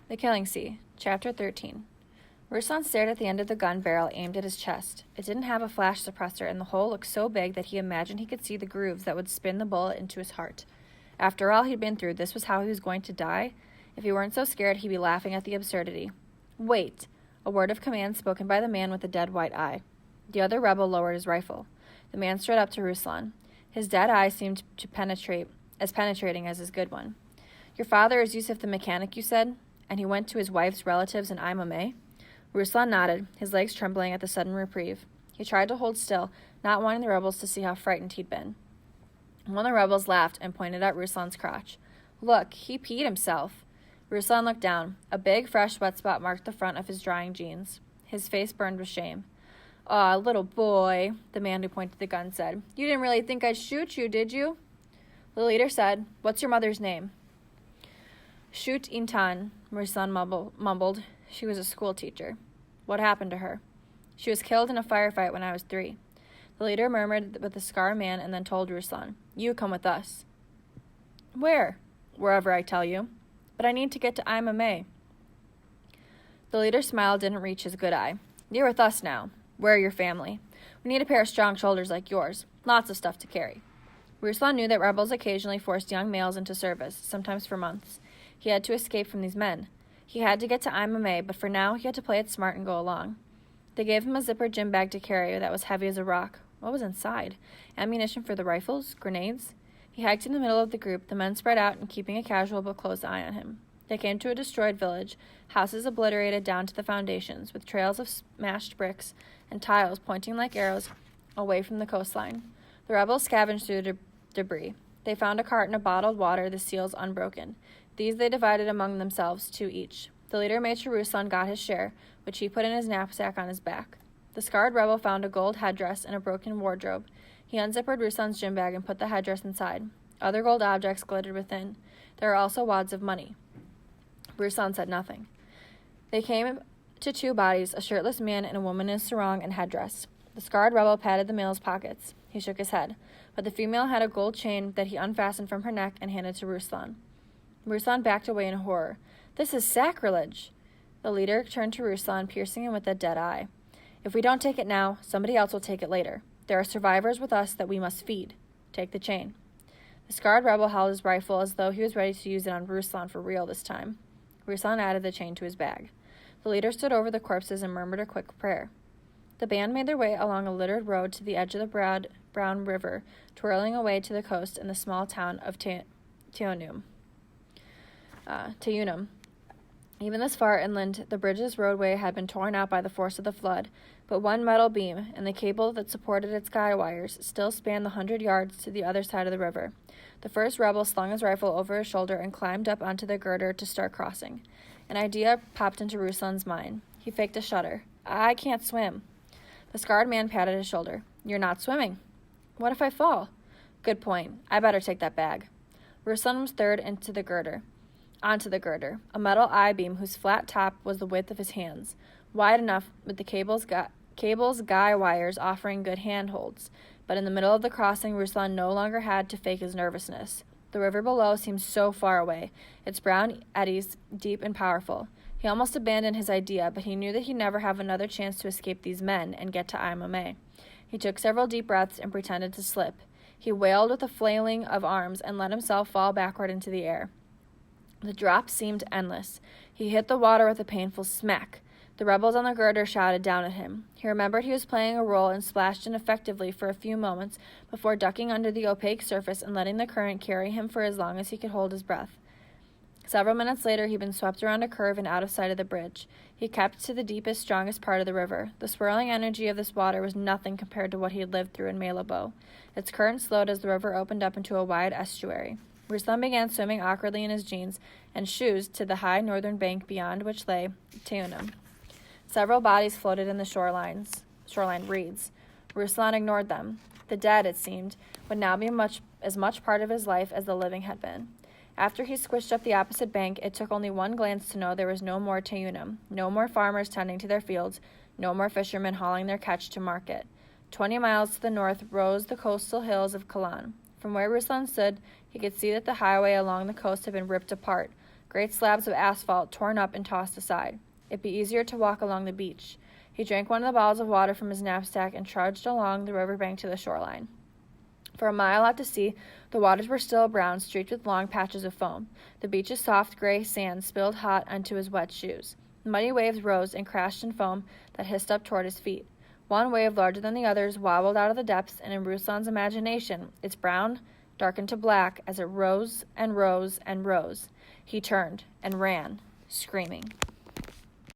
The Killing Sea, Chapter 13. Ruslan stared at the end of the gun barrel aimed at his chest. It didn't have a flash suppressor, and the hole looked so big that he imagined he could see the grooves that would spin the bullet into his heart. After all he'd been through, this was how he was going to die? If he weren't so scared, he'd be laughing at the absurdity. "Wait!" A word of command spoken by the man with the dead white eye. The other rebel lowered his rifle. The man strode up to Ruslan. His dead eye seemed to penetrating as his good one. "Your father is Yusuf the mechanic, you said? And he went to his wife's relatives in Imame?" Ruslan nodded, his legs trembling at the sudden reprieve. He tried to hold still, not wanting the rebels to see how frightened he'd been. One of the rebels laughed and pointed at Ruslan's crotch. "Look, he peed himself." Ruslan looked down. A big, fresh sweat spot marked the front of his drying jeans. His face burned with shame. "Aw, little boy," the man who pointed the gun said. "You didn't really think I'd shoot you, did you?" The leader said, "What's your mother's name?" "Shoot Intan," Ruslan mumbled. "She was a school teacher." "What happened to her?" "She was killed in a firefight when I was 3. The leader murmured with the scar man and then told Ruslan, "You come with us." "Where?" "Wherever I tell you." "But I need to get to Imame." The leader's smile didn't reach his good eye. "You're with us now. Where are your family? We need a pair of strong shoulders like yours. Lots of stuff to carry." Ruslan knew that rebels occasionally forced young males into service, sometimes for months. He had to escape from these men. He had to get to Imame, but for now he had to play it smart and go along. They gave him a zippered gym bag to carry that was heavy as a rock. What was inside? Ammunition for the rifles? Grenades? He hiked in the middle of the group, the men spread out and keeping a casual but close eye on him. They came to a destroyed village, houses obliterated down to the foundations, with trails of smashed bricks and tiles pointing like arrows away from the coastline. The rebels scavenged through the debris. They found a carton of bottled water, the seals unbroken. These they divided among themselves, 2 each. The leader made sure Ruslan got his share, which he put in his knapsack on his back. The scarred rebel found a gold headdress and a broken wardrobe. He unzippered Ruslan's gym bag and put the headdress inside. Other gold objects glittered within. There were also wads of money. Ruslan said nothing. They came to 2 bodies, a shirtless man and a woman in a sarong and headdress. The scarred rebel patted the male's pockets. He shook his head, but the female had a gold chain that he unfastened from her neck and handed to Ruslan. Ruslan backed away in horror. "This is sacrilege!" The leader turned to Ruslan, piercing him with a dead eye. "If we don't take it now, somebody else will take it later. There are survivors with us that we must feed. Take the chain." The scarred rebel held his rifle as though he was ready to use it on Ruslan for real this time. Ruslan added the chain to his bag. The leader stood over the corpses and murmured a quick prayer. The band made their way along a littered road to the edge of the brown river, twirling away to the coast in the small town of Tayunum. Even this far inland, the bridge's roadway had been torn out by the force of the flood, but one metal beam and the cable that supported its guy wires still spanned the 100 yards to the other side of the river. The first rebel slung his rifle over his shoulder and climbed up onto the girder to start crossing. An idea popped into Ruslan's mind. He faked a shudder. "I can't swim." The scarred man patted his shoulder. "You're not swimming." "What if I fall?" "Good point. I better take that bag." Ruslan was third onto the girder, a metal I-beam whose flat top was the width of his hands, wide enough with the cable's guy wires offering good handholds. But in the middle of the crossing, Ruslan no longer had to fake his nervousness. The river below seemed so far away, its brown eddies deep and powerful. He almost abandoned his idea, but he knew that he'd never have another chance to escape these men and get to Imame. He took several deep breaths and pretended to slip. He wailed with a flailing of arms and let himself fall backward into the air. The drop seemed endless. He hit the water with a painful smack. The rebels on the girder shouted down at him. He remembered he was playing a role and splashed ineffectively for a few moments before ducking under the opaque surface and letting the current carry him for as long as he could hold his breath. Several minutes later, he'd been swept around a curve and out of sight of the bridge. He kept to the deepest, strongest part of the river. The swirling energy of this water was nothing compared to what he had lived through in Malabo. Its current slowed as the river opened up into a wide estuary. Ruslan began swimming awkwardly in his jeans and shoes to the high northern bank beyond which lay Tayunum. Several bodies floated in the shoreline reeds. Ruslan ignored them. The dead, it seemed, would now be as much part of his life as the living had been. After he squished up the opposite bank, it took only one glance to know there was no more Tayunum, no more farmers tending to their fields, no more fishermen hauling their catch to market. 20 miles to the north rose the coastal hills of Kalan. From where Ruslan stood, he could see that the highway along the coast had been ripped apart. great slabs of asphalt torn up and tossed aside. It'd be easier to walk along the beach. He drank one of the bottles of water from his knapsack and trudged along the riverbank to the shoreline. For a mile out to sea, the waters were still brown, streaked with long patches of foam. The beach's soft gray sand spilled hot onto his wet shoes. Muddy waves rose and crashed in foam that hissed up toward his feet. One wave, larger than the others, wobbled out of the depths, and in Ruslan's imagination, its brown darkened to black as it rose and rose and rose. He turned and ran, screaming.